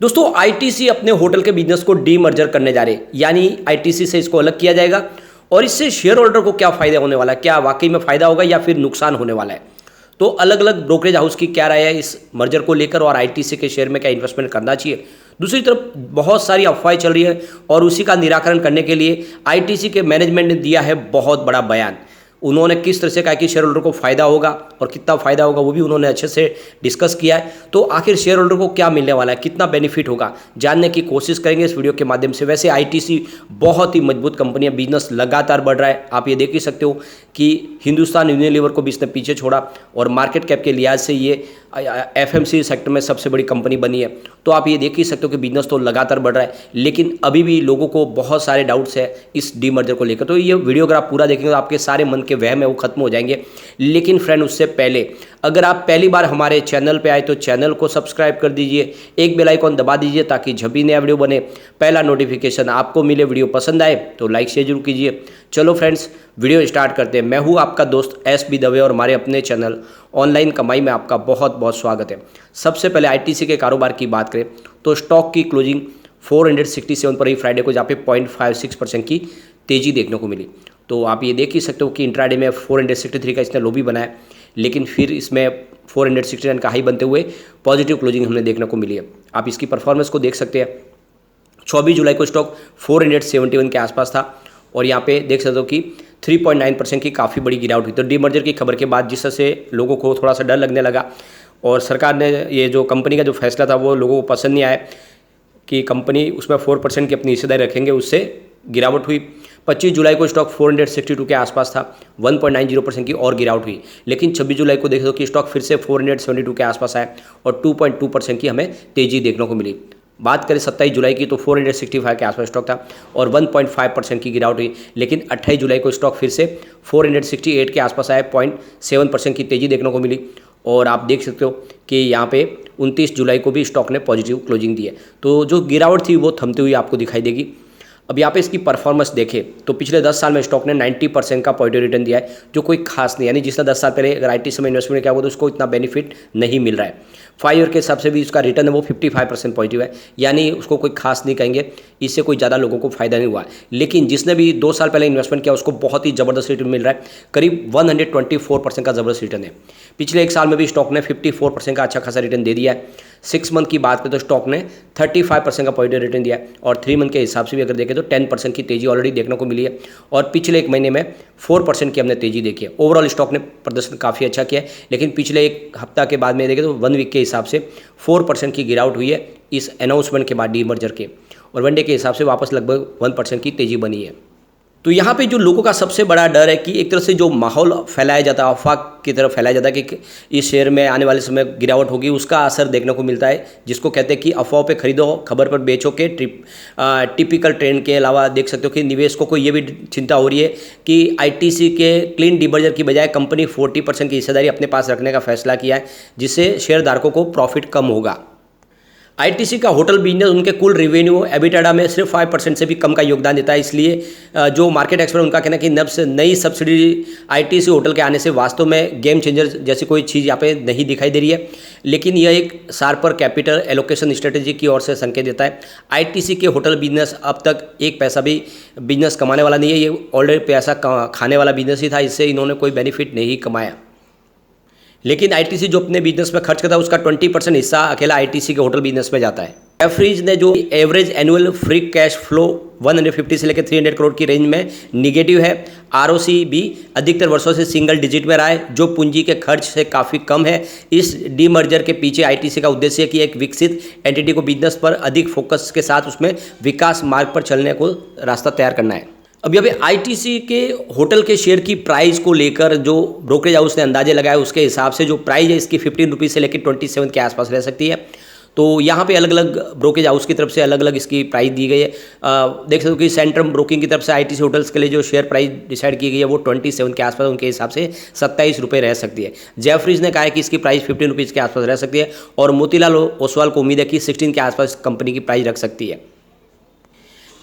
दोस्तों आईटीसी अपने होटल के बिजनेस को डीमर्जर करने जा रहे हैं, यानी आईटीसी से इसको अलग किया जाएगा। और इससे शेयर होल्डर को क्या फायदा होने वाला है, क्या वाकई में फायदा होगा या फिर नुकसान होने वाला है। तो अलग अलग ब्रोकरेज हाउस की क्या राय है इस मर्जर को लेकर और आईटीसी के शेयर में क्या इन्वेस्टमेंट करना चाहिए। दूसरी तरफ बहुत सारी अफवाहें चल रही है और उसी का निराकरण करने के लिए आईटीसी के मैनेजमेंट ने दिया है बहुत बड़ा बयान। उन्होंने किस तरह से कहा कि शेयर होल्डर को फायदा होगा और कितना फायदा होगा वो भी उन्होंने अच्छे से डिस्कस किया है। तो आखिर शेयर होल्डर को क्या मिलने वाला है, कितना बेनिफिट होगा, जानने की कोशिश करेंगे इस वीडियो के माध्यम से। वैसे आईटीसी बहुत ही मजबूत कंपनी है, बिजनेस लगातार बढ़ रहा है। आप ये देख ही सकते हो कि हिंदुस्तान यूनिलीवर को भी इसने पीछे छोड़ा और मार्केट कैप के लिहाज से ये एफएमसी सेक्टर में सबसे बड़ी कंपनी बनी है। तो आप ये देख ही सकते हो कि बिजनेस तो लगातार बढ़ रहा है, लेकिन अभी भी लोगों को बहुत सारे डाउट्स है इस डीमर्जर को लेकर। तो ये वीडियो अगर आप पूरा देखेंगे तो आपके सारे मन के वहम है वो खत्म हो जाएंगे। लेकिन फ्रेंड उससे पहले अगर आप पहली बार हमारे चैनल पे आए तो चैनल को सब्सक्राइब कर दीजिए, एक बेल आइकॉन दबा दीजिए ताकि जब भी नया वीडियो बने पहला नोटिफिकेशन आपको मिले। वीडियो पसंद आए तो लाइक शेयर जरूर कीजिए। चलो फ्रेंड्स वीडियो स्टार्ट करते हैं। मैं हूँ आपका दोस्त एस.बी. दवे और हमारे अपने चैनल ऑनलाइन कमाई में आपका बहुत बहुत स्वागत है। सबसे पहले आईटीसी के कारोबार की बात करें तो स्टॉक की क्लोजिंग 467 पर ही फ्राइडे को, जहाँ पे 0.56% की तेजी देखने को मिली। तो आप ये देख ही सकते हो कि इंट्राडे में 463 का इसने लो भी बनाया, लेकिन फिर इसमें 469 का हाई बनते हुए पॉजिटिव क्लोजिंग हमें देखने को मिली है। आप इसकी परफॉर्मेंस को देख सकते हैं। 24 जुलाई को स्टॉक 471 के आसपास था और यहाँ पे देख सकते हो कि 3.9% की काफ़ी बड़ी गिरावट हुई। तो डीमर्जर की खबर के बाद जिस तरह से लोगों को थोड़ा सा डर लगने लगा और सरकार ने ये जो कंपनी का जो फैसला था वो लोगों को पसंद नहीं आया कि कंपनी उसमें 4% की अपनी हिस्सेदारी रखेंगे, उससे गिरावट हुई। 25 जुलाई को स्टॉक 462 के आसपास था, 1.90% की और गिरावट हुई। लेकिन 26 जुलाई को देख दो कि स्टॉक फिर से 472 के आसपास आया और 2.2% की हमें तेजी देखने को मिली। बात करें 27 जुलाई की तो 465 के आसपास स्टॉक था और 1.5% की गिरावट हुई। लेकिन 28 जुलाई को स्टॉक फिर से 468 के आसपास आया, 0.7% की तेजी देखने को मिली। और आप देख सकते हो कि यहाँ पे 29 जुलाई को भी स्टॉक ने पॉजिटिव क्लोजिंग दी है। तो जो गिरावट थी वो थमती हुई आपको दिखाई देगी। अब यहाँ पे इसकी परफॉर्मेंस देखें तो पिछले 10 साल में स्टॉक ने 90% का पॉजिटिव रिटर्न दिया है, जो कोई खास नहीं, यानी जिसने 10 साल पहले अगर आईटीसी में इन्वेस्टमेंट किया हुआ तो उसको इतना बेनिफिट नहीं मिल रहा है। 5 ईयर के हिसाब से भी उसका रिटर्न है वो 55% पॉजिटिव है, यानी उसको कोई खास नहीं कहेंगे, इससे कोई ज़्यादा लोगों को फायदा नहीं हुआ। लेकिन जिसने भी 2 साल पहले इन्वेस्टमेंट किया उसको बहुत ही ज़बरदस्त रिटर्न मिल रहा है, करीब 124% का ज़बरदस्त रिटर्न है। पिछले एक साल में भी स्टॉक ने 54% का अच्छा खासा रिटर्न दे दिया है। 6 मंथ की बात करें तो स्टॉक ने 35% का पॉजिटिव रिटर्न दिया है और 3 मंथ के हिसाब से भी अगर देखें तो 10% की तेजी ऑलरेडी देखने को मिली है और पिछले एक महीने में 4% की हमने तेजी देखी है। ओवरऑल स्टॉक ने प्रदर्शन काफ़ी अच्छा किया है, लेकिन पिछले एक हफ्ता के बाद में देखें तो 1 वीक के हिसाब से 4% की गिरावट हुई है इस अनाउंसमेंट के बाद डीमर्जर के, और 1 डे के हिसाब से वापस लगभग 1% की तेजी बनी है। तो यहाँ पे जो लोगों का सबसे बड़ा डर है कि एक तरह से जो माहौल फैलाया जाता है, अफवाह की तरफ फैलाया जाता है कि इस शेयर में आने वाले समय गिरावट होगी, उसका असर देखने को मिलता है, जिसको कहते हैं कि अफवाह पे खरीदो खबर पर बेचो के टिपिकल ट्रेंड के अलावा देख सकते हो कि निवेशकों को ये भी चिंता हो रही है कि आईटीसी के क्लीन डीमर्जर की बजाय कंपनी 40% की हिस्सेदारी अपने पास रखने का फैसला किया है, जिससे शेयरधारकों को प्रॉफिट कम होगा। आईटीसी का होटल बिजनेस उनके कुल रेवेन्यू एबिटाडा में सिर्फ 5% से भी कम का योगदान देता है। इसलिए जो मार्केट एक्सपर्ट उनका कहना है कि नई सब्सिडी आईटीसी होटल के आने से वास्तव में गेम चेंजर जैसी कोई चीज़ यहाँ पे नहीं दिखाई दे रही है, लेकिन यह एक शार्पर कैपिटल एलोकेशन स्ट्रेटेजी की ओर से संकेत देता है। आईटीसी के होटल बिजनेस अब तक एक पैसा भी बिजनेस कमाने वाला नहीं है, ये ऑलरेडी पैसा खाने वाला बिजनेस ही था, इससे इन्होंने कोई बेनिफिट नहीं कमाया। लेकिन आईटीसी जो अपने बिजनेस में खर्च करता है उसका 20% हिस्सा अकेला आईटीसी के होटल बिजनेस में जाता है। जेफरीज ने जो average annual free cash flow 150 से लेकर 300 करोड़ की रेंज में निगेटिव है। आरओसी भी अधिकतर वर्षों से सिंगल डिजिट में रहा है, जो पूंजी के खर्च से काफ़ी कम है। इस डीमर्जर के पीछे आईटीसी का उद्देश्य है कि एक विकसित एंटिटी को बिजनेस पर अधिक फोकस के साथ उसमें विकास मार्ग पर चलने को रास्ता तैयार करना है। अब यहाँ पे आईटीसी के होटल के शेयर की प्राइस को लेकर जो ब्रोकरेज हाउस ने अंदाजे लगाए उसके हिसाब से जो प्राइस है इसकी 15 रुपीज़ से लेकर 27 के आसपास रह सकती है। तो यहाँ पे अलग अलग ब्रोकरेज हाउस की तरफ से अलग अलग इसकी प्राइस दी गई है। देख सकते हो कि सेंट्रम ब्रोकिंग की तरफ से आईटीसी होटल्स के लिए जो शेयर प्राइस डिसाइड की गई है वो 27 के आसपास, उनके हिसाब से 27 रुपये रह सकती है। जेफरीज ने कहा है कि इसकी प्राइस 15 रुपीज़ के आसपास रह सकती है और मोतीलाल ओसवाल को उम्मीद है कि 16 के आसपास कंपनी की प्राइस रख सकती है।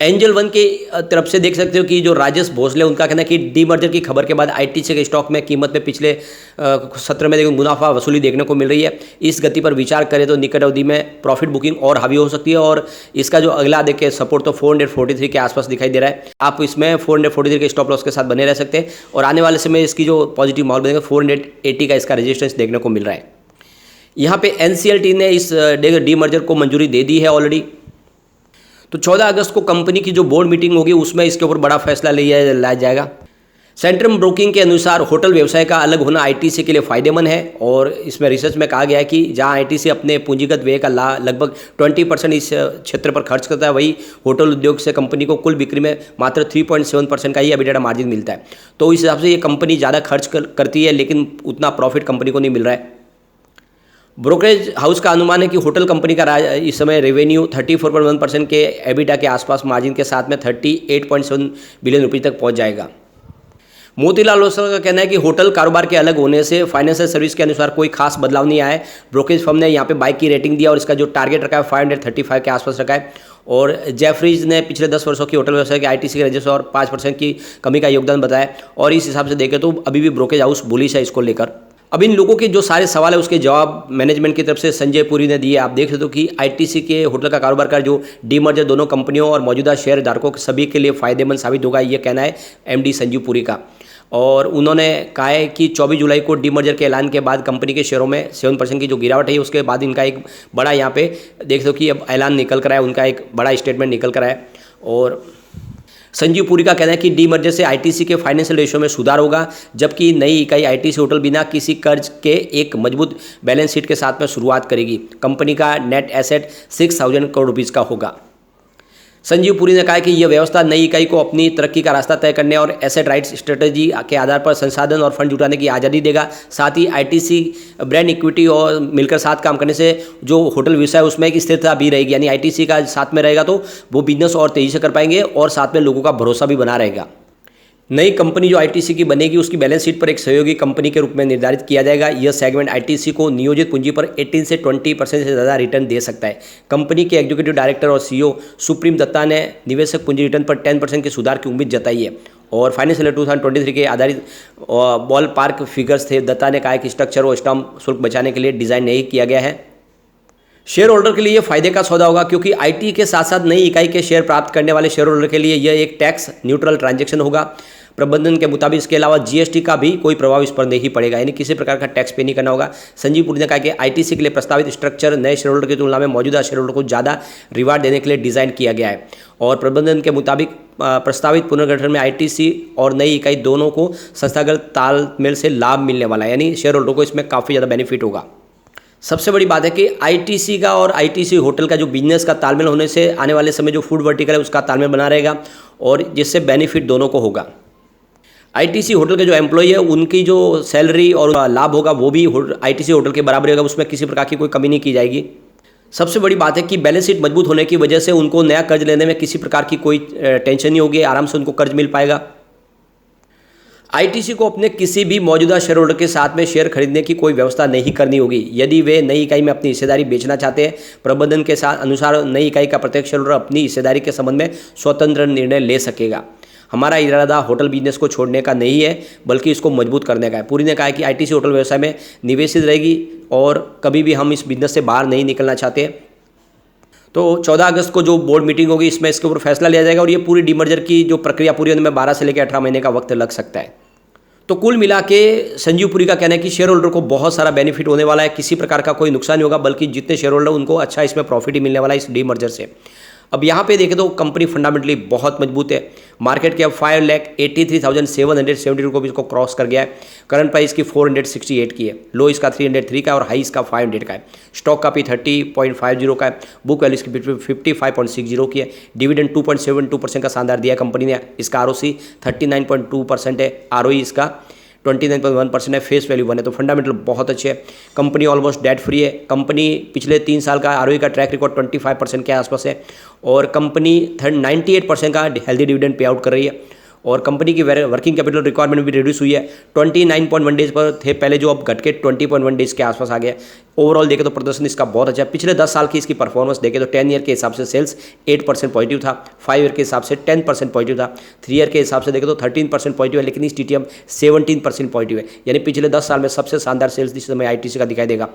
एंजल वन के तरफ से देख सकते हो कि जो राजेश भोसले उनका कहना है कि डीमर्जर की खबर के बाद आईटीसी के स्टॉक में कीमत में पिछले सत्र में देखो मुनाफा वसूली देखने को मिल रही है। इस गति पर विचार करें तो निकट अवधि में प्रॉफिट बुकिंग और हावी हो सकती है और इसका जो अगला देखें सपोर्ट तो 443 के आसपास दिखाई दे रहा है। आप इसमें 443 के स्टॉप लॉस के साथ बने रह सकते हैं और आने वाले समय इसकी जो पॉजिटिव माहौल बनेगा 480 का इसका रेजिस्टेंस देखने को मिल रहा है। यहाँ पे एनसीएलटी ने इस डीमर्जर को मंजूरी दे दी है ऑलरेडी। तो 14 अगस्त को कंपनी की जो बोर्ड मीटिंग होगी उसमें इसके ऊपर बड़ा फैसला लाया जाएगा। सेंट्रम ब्रोकिंग के अनुसार होटल व्यवसाय का अलग होना आईटीसी के लिए फायदेमंद है और इसमें रिसर्च में कहा गया है कि जहां आईटीसी अपने पूंजीगत व्यय का लगभग 20% इस क्षेत्र पर खर्च करता है, वही होटल उद्योग से कंपनी को कुल बिक्री में मात्र 3.7% का ही एबिटा मार्जिन मिलता है। तो इस हिसाब से ये कंपनी ज़्यादा खर्च करती है लेकिन उतना प्रॉफिट कंपनी को नहीं मिल रहा है। ब्रोकरेज हाउस का अनुमान है कि होटल कंपनी का इस समय रेवेन्यू 34.1% के एबिटा के आसपास मार्जिन के साथ में 38.7 बिलियन रुपये तक पहुंच जाएगा। मोतीलाल ओसवाल का कहना है कि होटल कारोबार के अलग होने से फाइनेंशियल सर्विस के अनुसार कोई खास बदलाव नहीं आया है। ब्रोकरेज फर्म ने यहाँ पे बाइक की रेटिंग दिया और इसका जो टारगेट रखा है 535 के आसपास रखा है। और जेफरीज ने पिछले 10 वर्षों की होटल व्यवसाय के आईटीसी के राजस्व और 5% की कमी का योगदान बताया और इस हिसाब से देखें तो अभी भी ब्रोकरेज हाउस बुलिश है इसको लेकर। अब इन लोगों के जो सारे सवाल है उसके जवाब मैनेजमेंट की तरफ से संजय पुरी ने दिए। आप देख सकते हो कि आईटीसी के होटल का कारोबार का जो डीमर्जर दोनों कंपनियों और मौजूदा शेयर धारकों के सभी के लिए फायदेमंद साबित होगा, ये कहना है एमडी संजीव पुरी का। और उन्होंने कहा है कि 24 जुलाई को डीमर्जर के ऐलान के बाद कंपनी के शेयरों में 7% की जो गिरावट है उसके बाद इनका एक बड़ा यहाँ पे देख सकते हो कि अब ऐलान निकल कर आया, उनका एक बड़ा स्टेटमेंट निकल कर आया। और संजीव पुरी का कहना है कि डीमर्जर से आईटीसी के फाइनेंशियल रेशियो में सुधार होगा, जबकि नई इकाई आईटीसी होटल बिना किसी कर्ज के एक मजबूत बैलेंस शीट के साथ में शुरुआत करेगी। कंपनी का नेट एसेट 6,000 करोड़ रुपीज़ का होगा। संजीव पुरी ने कहा कि यह व्यवस्था नई इकाई को अपनी तरक्की का रास्ता तय करने और एसेट राइट्स स्ट्रेटजी के आधार पर संसाधन और फंड जुटाने की आज़ादी देगा। साथ ही आईटीसी ब्रांड इक्विटी और मिलकर साथ काम करने से जो होटल व्यवसाय उसमें एक स्थिरता भी रहेगी, यानी आईटीसी का साथ में रहेगा तो वो बिजनेस और तेज़ी से कर पाएंगे और साथ में लोगों का भरोसा भी बना रहेगा। नई कंपनी जो आईटीसी की बनेगी उसकी बैलेंस शीट पर एक सहयोगी कंपनी के रूप में निर्धारित किया जाएगा। यह सेगमेंट आईटीसी को नियोजित पूंजी पर 18 से 20% से ज़्यादा रिटर्न दे सकता है। कंपनी के एग्जीक्यूटिव डायरेक्टर और सीईओ सुप्रीम दत्ता ने निवेशक पूंजी रिटर्न पर 10% के सुधार की उम्मीद जताई है और फाइनेंशियल 2023 के आधारित बॉल पार्क फिगर्स थे। दत्ता ने कहा कि स्ट्रक्चर और स्टाम्प शुल्क बचाने के लिए डिज़ाइन नहीं किया गया है। शेयर होल्डर के लिए यह फायदे का सौदा होगा क्योंकि आईटी के साथ साथ नई इकाई के शेयर प्राप्त करने वाले शेयर होल्डर के लिए यह एक टैक्स न्यूट्रल ट्रांजैक्शन होगा। प्रबंधन के मुताबिक इसके अलावा जीएसटी का भी कोई प्रभाव इस पर नहीं पड़ेगा, यानी किसी प्रकार का टैक्स पे नहीं करना होगा। संजीव पुरी ने कहा कि आईटीसी के लिए प्रस्तावित स्ट्रक्चर नए शेयर होल्डर की तुलना में मौजूदा शेयर होल्डर को ज़्यादा रिवार्ड देने के लिए डिज़ाइन किया गया है और प्रबंधन के मुताबिक प्रस्तावित पुनर्गठन में आईटीसी और नई इकाई दोनों को संस्थागत तालमेल से लाभ मिलने वाला है, यानी शेयर होल्डर को इसमें काफ़ी ज़्यादा बेनिफिट होगा। सबसे बड़ी बात है कि आईटीसी का और आईटीसी होटल का जो बिजनेस का तालमेल होने से आने वाले समय जो फूड वर्टिकल है उसका तालमेल बना रहेगा और जिससे बेनिफिट दोनों को होगा। आईटीसी होटल के जो एम्प्लॉई है उनकी जो सैलरी और लाभ होगा वो भी आईटीसी होटल के बराबर होगा, उसमें किसी प्रकार की कोई कमी नहीं की जाएगी। सबसे बड़ी बात है कि बैलेंस शीट मजबूत होने की वजह से उनको नया कर्ज लेने में किसी प्रकार की कोई टेंशन नहीं होगी, आराम से उनको कर्ज मिल पाएगा। आईटीसी को अपने किसी भी मौजूदा शेयर होल्डर के साथ में शेयर खरीदने की कोई व्यवस्था नहीं करनी होगी। यदि वे नई इकाई में अपनी हिस्सेदारी बेचना चाहते हैं, प्रबंधन के साथ अनुसार नई इकाई का प्रत्येक शेयर होल्डर अपनी हिस्सेदारी के संबंध में स्वतंत्र निर्णय ले सकेगा। हमारा इरादा होटल बिजनेस को छोड़ने का नहीं है बल्कि इसको मजबूत करने का है। पुरी ने कहा कि आईटीसी होटल व्यवसाय में निवेशित रहेगी और कभी भी हम इस बिजनेस से बाहर नहीं निकलना चाहते। तो 14 अगस्त को जो बोर्ड मीटिंग होगी इसमें इसके ऊपर फैसला लिया जाएगा और ये पूरी डीमर्जर की जो प्रक्रिया पूरी होने में 12 से लेकर 18 महीने का वक्त लग सकता है। तो कुल मिला के संजीव पुरी का कहना है कि शेयर होल्डर को बहुत सारा बेनिफिट होने वाला है, किसी प्रकार का कोई नुकसान नहीं होगा, बल्कि जितने शेयर होल्डर उनको अच्छा इसमें प्रॉफिट ही मिलने वाला है इस डीमर्जर से। अब यहाँ पे देखें तो कंपनी फंडामेंटली बहुत मजबूत है। मार्केट के अब 5,83,770 रुपीज़ को क्रॉस कर गया है। करंट प्राइस की 468 की है, लो इसका 303 का और हाई इसका 500 का है। स्टॉक का भी 30.50 का है, बुक वैल्यू इसकी 55.60 की है। डिविडेंड 2.72% का शानदार दिया है कंपनी ने। इसका आरओसी 39.2% है, आरओई इसका 29.1% है, फेस वैल्यू 1 है। तो फंडामेंटल बहुत अच्छे है। कंपनी ऑलमोस्ट डेट फ्री है। कंपनी पिछले 3 साल का आरओई का ट्रैक रिकॉर्ड 25% के आसपास है और कंपनी 98% का हेल्दी डिविडेंड पे आउट कर रही है और कंपनी की वर्किंग कैपिटल रिक्वायरमेंट भी रिड्यूस हुई है। 29.1 डेज पर थे पहले जो, अब घट के 20.1 डेज के आसपास आ गया। ओवरऑल देखें तो प्रदर्शन इसका बहुत अच्छा है। पिछले 10 साल की इसकी परफॉर्मेंस देखें तो 10 ईयर के हिसाब से सेल्स 8% पॉजिटिव था, 5 ईयर के हिसाब से 10% पॉजिटिव था, 3 ईयर के हिसाब से देखें तो 13% पॉजिटिव है, लेकिन इस TTM 17% पॉजिटिव है। यानी पिछले 10 साल में सबसे शानदार सेल्स इस समय ITC का दिखाई देगा।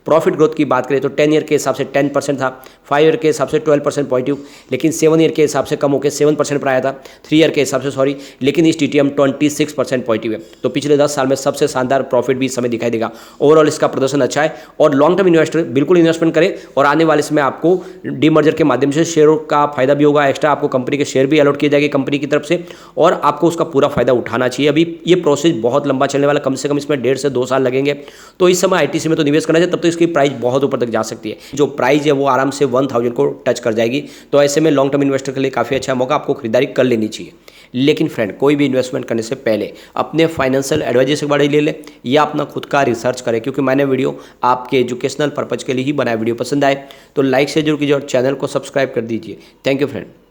प्रॉफिट ग्रोथ की बात करें तो 10 ईयर के हिसाब से 10% था, 5 ईयर के हिसाब से 12% पॉजिटिव, लेकिन 7 ईयर के हिसाब से कम होकर 7% पर आया था, 3 ईयर के हिसाब से सॉरी, लेकिन इस TTM 26% पॉजिटिव है। तो पिछले 10 साल में सबसे शानदार प्रॉफिट भी इस समय दिखाई देगा। ओवरऑल इसका प्रदर्शन अच्छा है और लॉन्ग टर्म इन्वेस्टर बिल्कुल इन्वेस्टमेंट करें और आने वाले समय आपको डीमर्जर के माध्यम से शेयरों का फायदा भी होगा, एक्स्ट्रा आपको कंपनी के शेयर भी अलॉट किए जाएंगे कंपनी की तरफ से और आपको उसका पूरा फायदा उठाना चाहिए। अभी ये प्रोसेस बहुत लंबा चलने वाला, कम से कम इसमें 1.5 से 2 साल लगेंगे। तो इस समय ITC में तो निवेश करना चाहिए, तब तो इसकी प्राइस बहुत ऊपर तक जा सकती है। जो प्राइस है वो आराम से 1000 को टच कर जाएगी। तो ऐसे में लॉन्ग टर्म इन्वेस्टर के लिए काफ़ी अच्छा मौका, आपको खरीदारी कर लेनी चाहिए। लेकिन फ्रेंड, कोई भी इन्वेस्टमेंट करने से पहले अपने फाइनेंशियल एडवाइजर से बड़े ले ले या अपना खुद का रिसर्च करें, क्योंकि मैंने वीडियो आपके एजुकेशनल पर्पज़ के लिए ही बनाया। वीडियो पसंद आए तो लाइक से जरूर कीजिए और चैनल को सब्सक्राइब कर दीजिए। Thank you friend.